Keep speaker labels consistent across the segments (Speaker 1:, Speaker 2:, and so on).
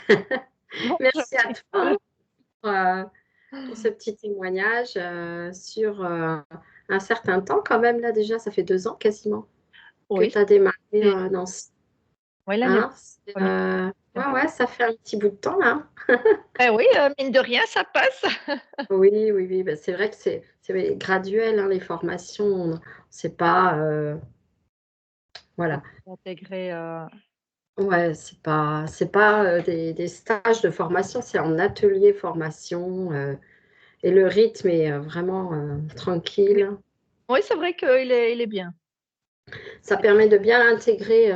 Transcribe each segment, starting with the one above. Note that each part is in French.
Speaker 1: Bon,
Speaker 2: Merci à
Speaker 1: gentil.
Speaker 2: toi pour ce petit témoignage sur un certain temps quand même. Là déjà, ça fait 2 ans quasiment que
Speaker 1: Oui,
Speaker 2: tu as démarré
Speaker 1: c'est
Speaker 2: dans ce...
Speaker 1: ouais, l'année
Speaker 2: Hein,
Speaker 1: première.
Speaker 2: ouais, ouais, ça fait un petit bout de temps là.
Speaker 1: Oui, mine de rien, ça passe.
Speaker 2: Oui, oui, oui, bah, c'est vrai que c'est graduel, hein, les formations. C'est pas... voilà.
Speaker 1: Intégrer,
Speaker 2: Ouais, c'est pas des stages de formation, c'est en atelier formation. Et le rythme est vraiment
Speaker 1: oui,
Speaker 2: tranquille.
Speaker 1: oui, c'est vrai qu'il il est bien.
Speaker 2: Ça permet de bien l'intégrer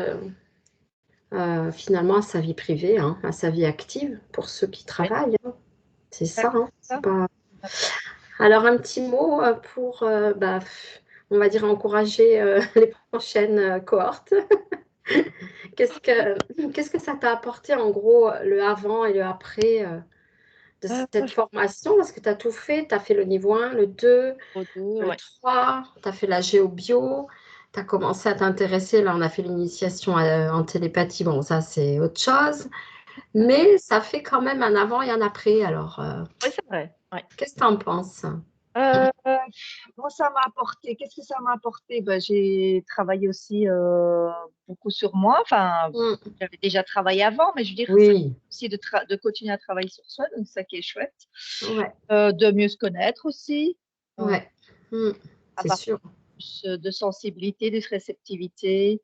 Speaker 2: finalement à sa vie privée, hein, à sa vie active pour ceux qui
Speaker 1: Oui,
Speaker 2: travaillent, hein. C'est
Speaker 1: c'est
Speaker 2: ça, hein, c'est
Speaker 1: ça.
Speaker 2: pas... Alors un petit mot pour, on va dire, encourager les prochaines cohortes. Qu'est-ce que ça t'a apporté en gros, le avant et le après de
Speaker 1: Euh,
Speaker 2: cette formation? Parce que tu as tout fait, tu as fait le niveau 1, le 2,
Speaker 1: Aux deux,
Speaker 2: le
Speaker 1: ouais.
Speaker 2: 3, tu as fait la géobio, tu as commencé à t'intéresser, là on a fait l'initiation en télépathie, bon ça c'est autre chose, mais ça fait quand même un avant et un après, alors
Speaker 1: Oui, c'est vrai. Ouais.
Speaker 2: qu'est-ce que tu en penses?
Speaker 1: Euh, Moi, ça m'a apporté. Qu'est-ce que ça m'a apporté? Ben, j'ai travaillé aussi beaucoup sur moi. Enfin,
Speaker 2: Mm.
Speaker 1: j'avais déjà travaillé avant, mais je veux dire, ça
Speaker 2: Oui,
Speaker 1: aussi de continuer à travailler sur soi, donc ça qui est chouette.
Speaker 2: ouais,
Speaker 1: De mieux se connaître aussi,
Speaker 2: ouais. Mm. C'est
Speaker 1: avoir
Speaker 2: sûr.
Speaker 1: plus de sensibilité, de réceptivité,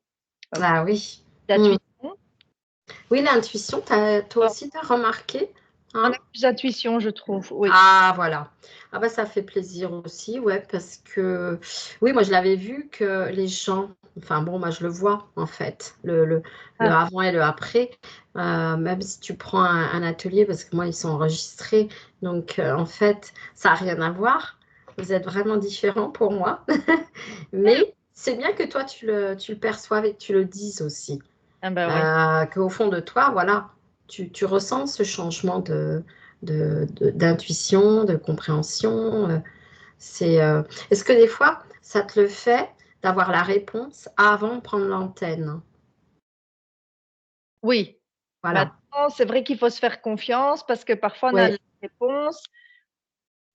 Speaker 2: Ah oui. Mm.
Speaker 1: d'intuition.
Speaker 2: Oui, l'intuition, toi aussi, tu as remarqué,
Speaker 1: On a
Speaker 2: hein?
Speaker 1: plus d'intuition, je trouve. Oui.
Speaker 2: Ah, voilà. Ah bah ça fait plaisir aussi, ouais, parce que oui, moi je l'avais vu que les gens, enfin bon, moi je le vois en fait, le
Speaker 1: Ah,
Speaker 2: avant et le après, même si tu prends un atelier, parce que moi ils sont enregistrés, donc en fait ça n'a rien à voir, vous êtes vraiment différents pour moi, mais c'est bien que toi tu le perçoives et que tu le dises aussi,
Speaker 1: ah bah oui.
Speaker 2: qu'au fond de toi, voilà, tu ressens ce changement d'intuition, de compréhension. Est-ce que des fois, ça te le fait d'avoir la réponse avant de prendre l'antenne?
Speaker 1: Oui.
Speaker 2: Voilà.
Speaker 1: Maintenant, c'est vrai qu'il faut se faire confiance parce que parfois on a
Speaker 2: Oui,
Speaker 1: la réponse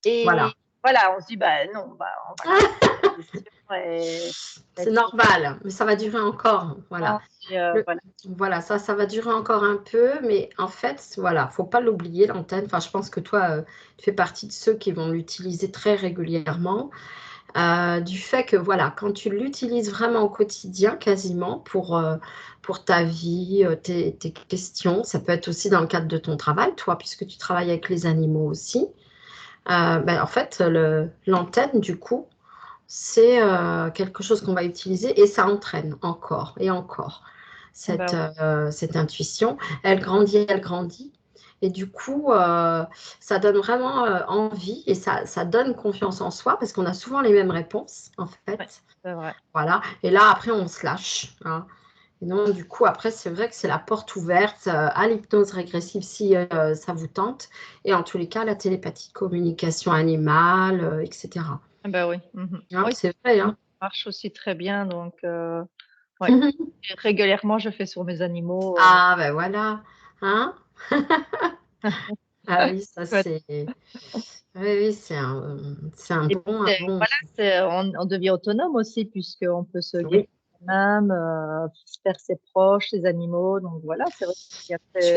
Speaker 1: et
Speaker 2: voilà.
Speaker 1: voilà, on se dit: «Bah non, bah on va
Speaker 2: Ah,
Speaker 1: continuer la question et
Speaker 2: c'est
Speaker 1: puis
Speaker 2: normal, mais ça va durer encore. Voilà. Le-
Speaker 1: voilà».
Speaker 2: voilà, ça va durer encore un peu, mais en fait, voilà, faut pas l'oublier, l'antenne. Enfin, je pense que toi, tu fais partie de ceux qui vont l'utiliser très régulièrement. Du fait que voilà, quand tu l'utilises vraiment au quotidien, quasiment pour ta vie, tes questions, ça peut être aussi dans le cadre de ton travail, toi, puisque tu travailles avec les animaux aussi. Ben, en fait, l'antenne, du coup, c'est quelque chose qu'on va utiliser et ça entraîne encore et encore
Speaker 1: Bah oui.
Speaker 2: cette intuition. Elle grandit, elle grandit. Et du coup, ça donne vraiment envie et ça donne confiance en soi parce qu'on a souvent les mêmes réponses, en
Speaker 1: Ouais,
Speaker 2: fait.
Speaker 1: c'est vrai.
Speaker 2: Voilà. Et là, après, on se lâche, hein. Et donc, du coup, après, c'est vrai que c'est la porte ouverte à l'hypnose régressive si ça vous tente. Et en tous les cas, la télépathie, communication animale, etc.
Speaker 1: Ah bah oui. Mmh.
Speaker 2: Hein,
Speaker 1: Oui,
Speaker 2: c'est vrai, hein.
Speaker 1: ça marche aussi très bien donc ouais. Et régulièrement, je fais sur mes animaux,
Speaker 2: Ah, ben voilà. Hein? Ah oui, ça
Speaker 1: chouette.
Speaker 2: c'est. Oui, oui, c'est un
Speaker 1: Et puis
Speaker 2: bon, un
Speaker 1: c'est
Speaker 2: bon.
Speaker 1: voilà, c'est on devient autonome aussi puisqu'on peut se guérir
Speaker 2: Oui.
Speaker 1: soi-même, faire ses proches, ses animaux, donc voilà, c'est vrai qu'il y a très
Speaker 2: Je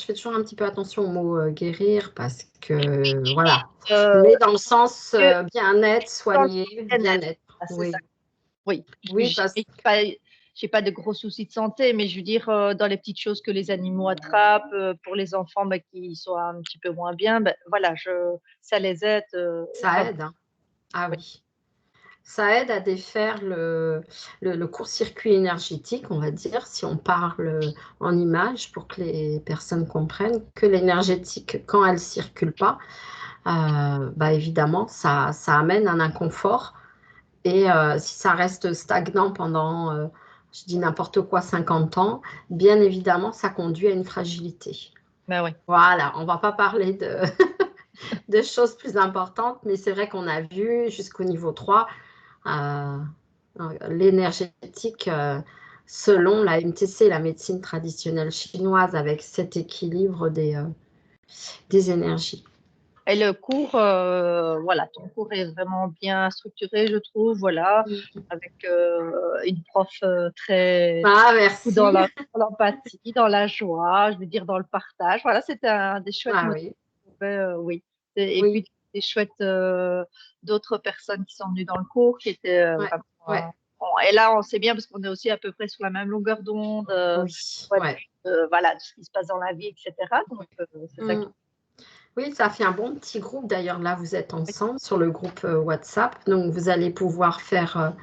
Speaker 2: fais toujours un petit peu attention au mot guérir parce que voilà.
Speaker 1: heu,
Speaker 2: Mais dans le sens
Speaker 1: que
Speaker 2: bien-être,
Speaker 1: dans le
Speaker 2: soigner,
Speaker 1: bien-être.
Speaker 2: bien-être.
Speaker 1: Ah, c'est ça.
Speaker 2: Oui.
Speaker 1: Oui,
Speaker 2: Oui, parce
Speaker 1: j'ai pas de gros soucis de santé, mais je veux dire, dans les petiques choses que les animaux attrapent, pour les enfants, bah, qui sont un petit peu moins bien, bah, voilà, je ça les aide,
Speaker 2: ça
Speaker 1: vraiment.
Speaker 2: aide, hein. Ah
Speaker 1: Oui.
Speaker 2: oui. Ça aide à défaire le court-circuit énergétique, on va dire, si on parle en images pour que les personnes comprennent que l'énergétique, quand elle ne circule pas, bah évidemment, ça amène un inconfort. Et si ça reste stagnant pendant, je dis n'importe quoi, 50 ans, bien évidemment, ça conduit à une fragilité.
Speaker 1: Bah, oui.
Speaker 2: Voilà, on ne va pas parler de choses plus importantes, mais c'est vrai qu'on a vu jusqu'au niveau 3, euh, l'énergétique, selon la MTC, la médecine traditionnelle chinoise, avec cet équilibre des énergies.
Speaker 1: Et le cours, voilà, ton cours est vraiment bien structuré, je trouve, voilà,
Speaker 2: Mm.
Speaker 1: avec une prof très
Speaker 2: Ah,
Speaker 1: dans
Speaker 2: merci.
Speaker 1: dans l'empathie, dans la joie, je veux dire dans le partage. Voilà, c'était un des chouettes
Speaker 2: Ah
Speaker 1: moments.
Speaker 2: oui,
Speaker 1: Oui. Et
Speaker 2: oui,
Speaker 1: puis des chouettes d'autres personnes qui sont venues dans le cours, qui étaient
Speaker 2: ouais,
Speaker 1: vraiment.
Speaker 2: ouais,
Speaker 1: Et là, on sait bien parce qu'on est aussi à peu près sur la même longueur d'onde,
Speaker 2: oui,
Speaker 1: point de
Speaker 2: ouais.
Speaker 1: vue voilà, de ce qui se passe dans la vie, etc. Donc, c'est ça qui.
Speaker 2: Mm. Oui, ça fait un bon petit groupe. D'ailleurs, là, vous êtes ensemble sur le groupe WhatsApp. Donc, vous allez pouvoir faire,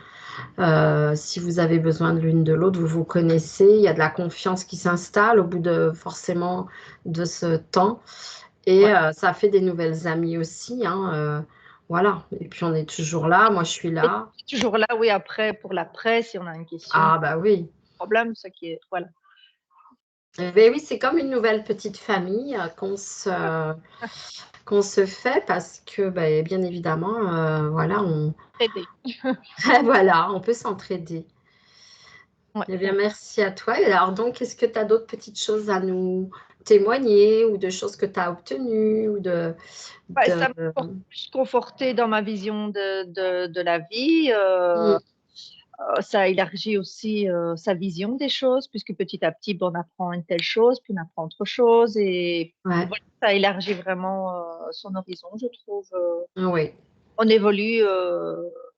Speaker 2: si vous avez besoin de l'une de l'autre, vous vous connaissez. Il y a de la confiance qui s'installe au bout de forcément de ce temps. Et
Speaker 1: Ouais.
Speaker 2: ça fait des nouvelles amies aussi, hein, voilà. Et puis, on est toujours là. Moi, je suis
Speaker 1: Et
Speaker 2: là.
Speaker 1: toujours là, oui, après, pour l'après, si on a une question,
Speaker 2: Ah, bah oui.
Speaker 1: problème, ça qui est. Voilà.
Speaker 2: Eh ben oui, c'est comme une nouvelle petite famille qu'on se fait parce que, ben, bien évidemment, voilà,
Speaker 1: Aider.
Speaker 2: voilà, on peut s'entraider.
Speaker 1: Ouais.
Speaker 2: Eh bien, merci à toi. Et alors, donc, est-ce que tu as d'autres petites choses à nous témoigner ou de choses que tu as obtenues ou
Speaker 1: Ouais,
Speaker 2: de...
Speaker 1: ça me porte plus confortée dans ma vision de la vie.
Speaker 2: Mm,
Speaker 1: Ça élargit aussi sa vision des choses, puisque petit à petit, bon, on apprend une telle chose, puis on apprend autre chose. Et
Speaker 2: ouais,
Speaker 1: voilà, ça élargit vraiment son horizon, je trouve.
Speaker 2: oui,
Speaker 1: On évolue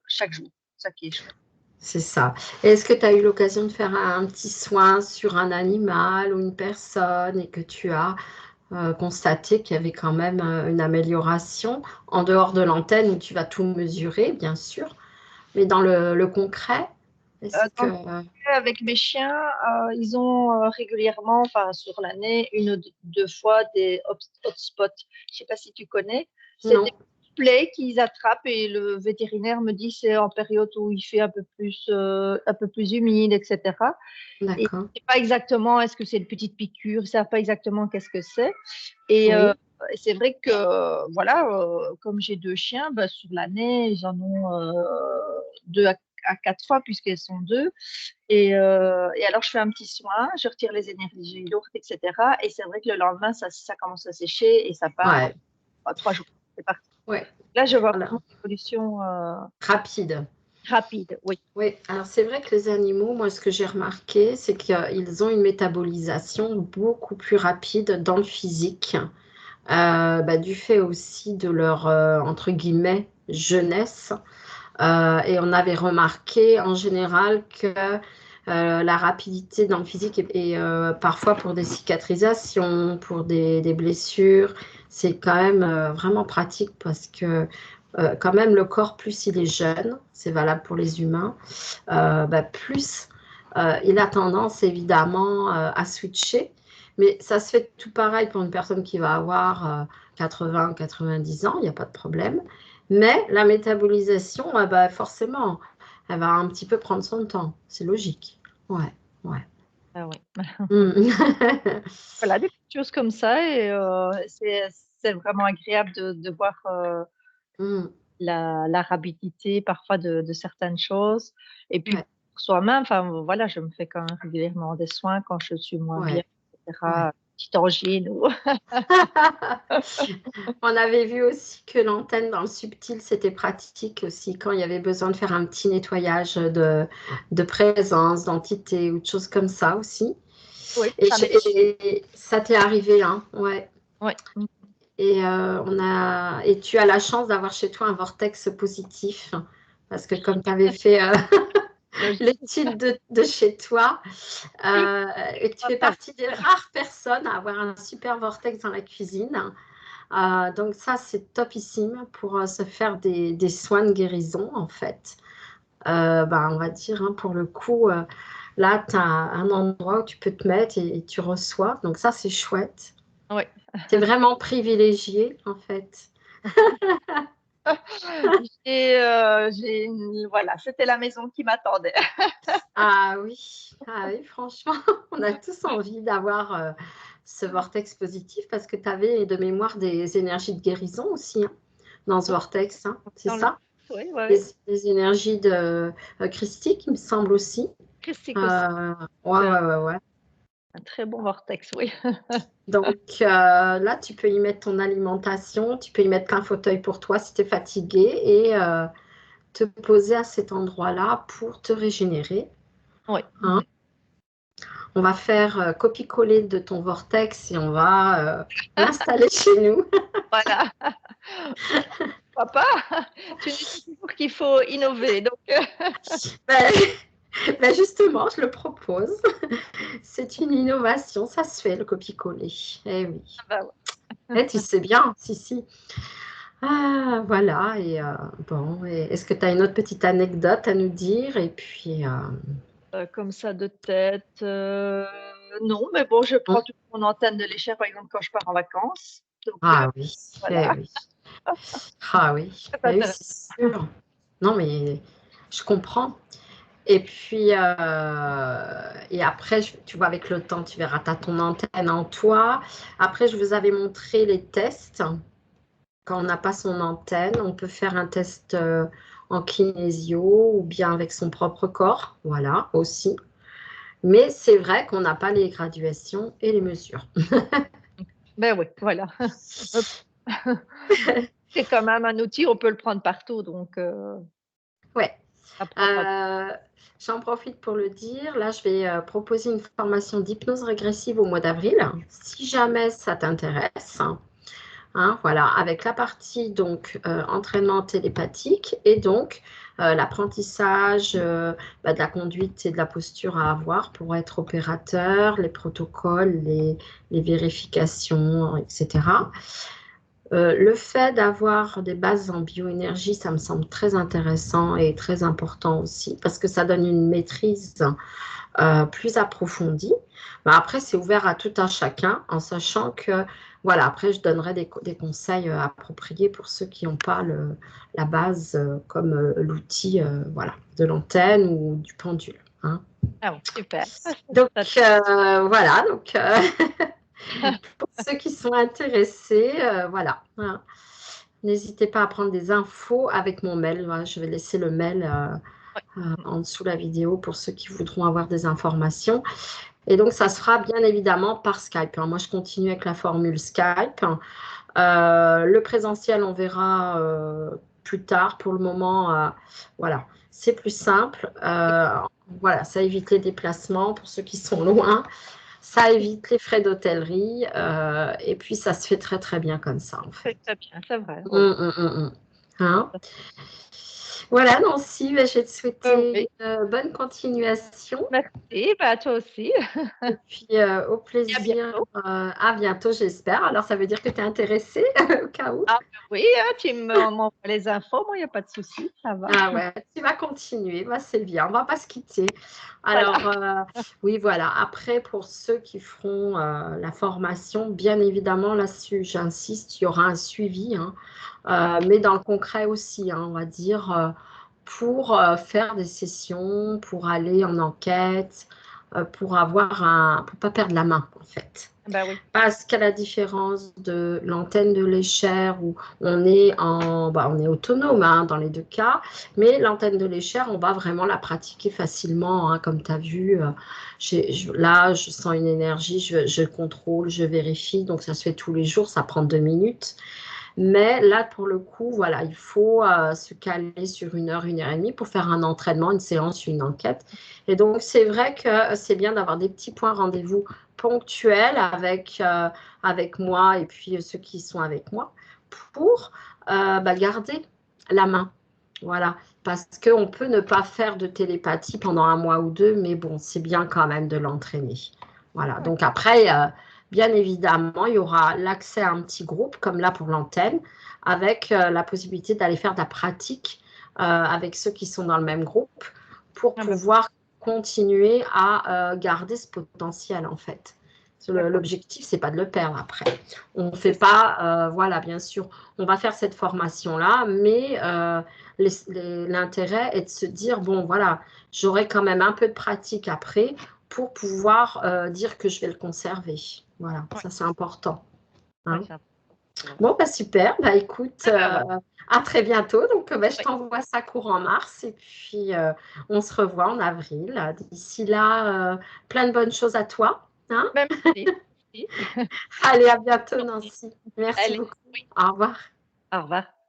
Speaker 1: chaque jour, ça qui est chouette.
Speaker 2: c'est ça. Et est-ce que tu as eu l'occasion de faire un petit soin sur un animal ou une personne et que tu as constaté qu'il y avait quand même une amélioration en dehors de l'antenne où tu vas tout mesurer, bien sûr, mais dans le concret, est-ce
Speaker 1: Dans
Speaker 2: que...
Speaker 1: le cas avec mes chiens, ils ont régulièrement, enfin sur l'année, une ou deux fois des hotspots. Je ne sais pas si tu connais. C'est
Speaker 2: Non,
Speaker 1: des plaies qu'ils attrapent et le vétérinaire me dit c'est en période où il fait un peu plus humide, etc. Et
Speaker 2: d'accord.
Speaker 1: je sais pas exactement, est-ce que c'est une petite piqûre, ils savent pas exactement qu'est-ce que c'est. Et
Speaker 2: Oui,
Speaker 1: c'est vrai que, voilà, comme j'ai deux chiens, bah, sur l'année, ils en ont deux à quatre fois, puisqu'elles sont deux. Et alors, je fais un petit soin, je retire les énergies lourdes, etc. Et c'est vrai que le lendemain, ça commence à sécher et ça part
Speaker 2: ouais,
Speaker 1: en 3 jours. C'est parti.
Speaker 2: ouais,
Speaker 1: Là, je vois
Speaker 2: voilà.
Speaker 1: vraiment une évolution
Speaker 2: Rapide.
Speaker 1: rapide, oui.
Speaker 2: Oui, alors c'est vrai que les animaux, moi, ce que j'ai remarqué, c'est qu'ils ont une métabolisation beaucoup plus rapide dans le physique, bah, du fait aussi de leur, entre guillemets, jeunesse. Et on avait remarqué en général que la rapidité dans le physique est parfois pour des cicatrisations, pour des blessures, c'est quand même vraiment pratique parce que quand même le corps, plus il est jeune, c'est valable pour les humains, bah, plus il a tendance évidemment à switcher. Mais ça se fait tout pareil pour une personne qui va avoir 80, 90 ans, il n'y a pas de problème. Mais la métabolisation, bah, forcément, elle va un petit peu prendre son temps. C'est logique. Ouais, ouais.
Speaker 1: Ah oui.
Speaker 2: Mm.
Speaker 1: Voilà, des petites choses comme ça. Et c'est vraiment agréable de voir
Speaker 2: Mm.
Speaker 1: la rapidité parfois de certaines choses. Et puis
Speaker 2: Ouais,
Speaker 1: pour soi-même, enfin voilà, je me fais quand même régulièrement des soins quand je suis moins bien,
Speaker 2: ouais, ouais.
Speaker 1: etc. Petite angine ou
Speaker 2: On avait vu aussi que l'antenne dans le subtil, c'était pratique aussi quand il y avait besoin de faire un petit nettoyage de présence, d'entité ou de choses comme ça aussi.
Speaker 1: oui,
Speaker 2: Et,
Speaker 1: ça m'est.
Speaker 2: et ça t'est arrivé, hein? Ouais.
Speaker 1: Oui.
Speaker 2: Et, et tu as la chance d'avoir chez toi un vortex positif parce que comme tu avais fait l'étude de chez toi, et tu fais partie des rares personnes à avoir un super vortex dans la cuisine. Donc ça, c'est topissime pour se faire des soins de guérison, en fait. Ben, on va dire, hein, pour le coup, là, tu as un endroit où tu peux te mettre et tu reçois. Donc ça, c'est chouette.
Speaker 1: Oui.
Speaker 2: Tu es vraiment privilégié, en fait.
Speaker 1: Voilà, c'était la maison qui m'attendait.
Speaker 2: Ah oui, franchement, on a tous envie d'avoir ce vortex positif parce que tu avais de mémoire des énergies de guérison aussi, hein, dans ce vortex, hein. C'est
Speaker 1: Dans le.
Speaker 2: ça?
Speaker 1: Oui, oui,
Speaker 2: Des,
Speaker 1: oui.
Speaker 2: des énergies de christiques, il me semble aussi.
Speaker 1: Christique aussi,
Speaker 2: Ouais.
Speaker 1: un très bon vortex, oui.
Speaker 2: Donc là, tu peux y mettre ton alimentation, tu peux y mettre un fauteuil pour toi si tu es fatigué et te poser à cet endroit-là pour te régénérer.
Speaker 1: Oui.
Speaker 2: Hein. On va faire copier-coller de ton vortex et on va l'installer chez nous.
Speaker 1: Voilà. Pourquoi pas? Tu nous dis toujours qu'il faut innover, donc
Speaker 2: Ben, ben justement, je le propose. C'est une innovation, ça se fait le copier-coller. Eh oui.
Speaker 1: bah, ouais.
Speaker 2: Eh, tu sais bien, si. Ah, voilà. Et bon, est-ce que tu as une autre petite anecdote à nous dire? Et puis,
Speaker 1: Comme ça de tête, non, mais bon, je prends toujours mon antenne de léchère, par exemple, quand je pars en vacances, donc
Speaker 2: ah oui, eh
Speaker 1: voilà,
Speaker 2: oui. Ah oui,
Speaker 1: c'est
Speaker 2: eh oui,
Speaker 1: intéressant.
Speaker 2: c'est sûr. Non, mais je comprends. Et puis, et après, tu vois, avec le temps, tu verras, tu as ton antenne en toi. Après, je vous avais montré les tests. Quand on n'a pas son antenne, on peut faire un test en kinésio ou bien avec son propre corps. Voilà, aussi. Mais c'est vrai qu'on n'a pas les graduations et les mesures.
Speaker 1: Ben oui, voilà. Hop. C'est quand même un outil, on peut le prendre partout, donc
Speaker 2: Ouais.
Speaker 1: ça prend pas
Speaker 2: Euh, J'en profite pour le dire. Là, je vais proposer une formation d'hypnose régressive au mois d'avril. Si jamais ça t'intéresse, hein, voilà, avec la partie donc entraînement télépathique et donc l'apprentissage de la conduite et de la posture à avoir pour être opérateur, les protocoles, les vérifications, etc. Le fait d'avoir des bases en bioénergie, ça me semble très intéressant et très important aussi parce que ça donne une maîtrise plus approfondie. Mais après, c'est ouvert à tout un chacun en sachant que, voilà, après, je donnerai des conseils appropriés pour ceux qui n'ont pas la base comme l'outil voilà, de l'antenne ou du pendule. Hein.
Speaker 1: ah oui, super.
Speaker 2: Donc,
Speaker 1: Ça
Speaker 2: voilà, donc, pour ceux qui sont intéressés, voilà. Hein. N'hésitez pas à prendre des infos avec mon mail. Voilà, je vais laisser le mail
Speaker 1: ouais.
Speaker 2: en dessous de la vidéo pour ceux qui voudront avoir des informations. Et donc, ça se fera bien évidemment par Skype. Hein. Moi, je continue avec la formule Skype. Le présentiel, on verra plus tard. Pour le moment, voilà, c'est plus simple. Voilà, ça évite les déplacements pour ceux qui sont loin. Ça évite les frais d'hôtellerie. Et puis, ça se fait très, très bien comme ça, en fait.
Speaker 1: Très, très bien, c'est vrai, oui.
Speaker 2: Hein. Voilà, Nancy, je vais te
Speaker 1: Oui,
Speaker 2: souhaiter une bonne continuation.
Speaker 1: merci, bah, à toi aussi
Speaker 2: Et puis, au
Speaker 1: et à
Speaker 2: plaisir,
Speaker 1: bientôt.
Speaker 2: à bientôt, j'espère. Alors, ça veut dire que tu es intéressée au cas où?
Speaker 1: Ah bah, oui, tu m'envoies les infos, moi, il y a pas de souci, ça va.
Speaker 2: Ah ouais, tu vas continuer, bah, c'est bien, on va pas se quitter. Alors,
Speaker 1: Voilà,
Speaker 2: oui, voilà. Après, pour ceux qui feront la formation, bien évidemment, là-dessus, j'insiste, il y aura un suivi, hein, mais dans le concret aussi, hein, on va dire, pour faire des sessions, pour aller en enquête, pour pas perdre la main, en fait.
Speaker 1: bah, oui,
Speaker 2: Parce qu'à la différence de l'antenne de l'échelle où on est autonome hein, dans les deux cas, mais l'antenne de l'échelle, on va vraiment la pratiquer facilement, hein, comme tu as vu. Là, je sens une énergie, je contrôle, je vérifie, donc ça se fait tous les jours, ça prend 2 minutes. Mais là, pour le coup, voilà, il faut se caler sur 1 heure et demie pour faire un entraînement, une séance, une enquête. Et donc, c'est vrai que c'est bien d'avoir des petits points rendez-vous ponctuels avec moi et puis ceux qui sont avec moi pour garder la main. Voilà, parce qu'on peut ne pas faire de télépathie pendant 1 mois ou 2, mais bon, c'est bien quand même de l'entraîner. Voilà,
Speaker 1: ouais,
Speaker 2: donc après, bien évidemment, il y aura l'accès à un petit groupe, comme là pour l'antenne, avec la possibilité d'aller faire de la pratique avec ceux qui sont dans le même groupe pour
Speaker 1: ah bah,
Speaker 2: pouvoir continuer à garder ce potentiel, en fait.
Speaker 1: d'accord,
Speaker 2: L'objectif, c'est pas de le perdre après. On ne fait
Speaker 1: c'est ça,
Speaker 2: pas, voilà, bien sûr, on va faire cette formation-là, mais l'intérêt est de se dire, bon, voilà, j'aurai quand même un peu de pratique après pour pouvoir dire que je vais le conserver. Voilà,
Speaker 1: ouais,
Speaker 2: ça c'est important.
Speaker 1: ouais,
Speaker 2: Hein.
Speaker 1: ça.
Speaker 2: Bon, bah super. Bah écoute,
Speaker 1: Ah bah, voilà.
Speaker 2: à très bientôt. Donc, bah, je
Speaker 1: Oui.
Speaker 2: t'envoie ça courant mars et puis on se revoit en avril. D'ici là, plein de bonnes choses à toi. Hein.
Speaker 1: Même idée. Merci.
Speaker 2: Allez, à bientôt, Nancy. Merci
Speaker 1: Allez,
Speaker 2: beaucoup. Au revoir.
Speaker 1: au revoir.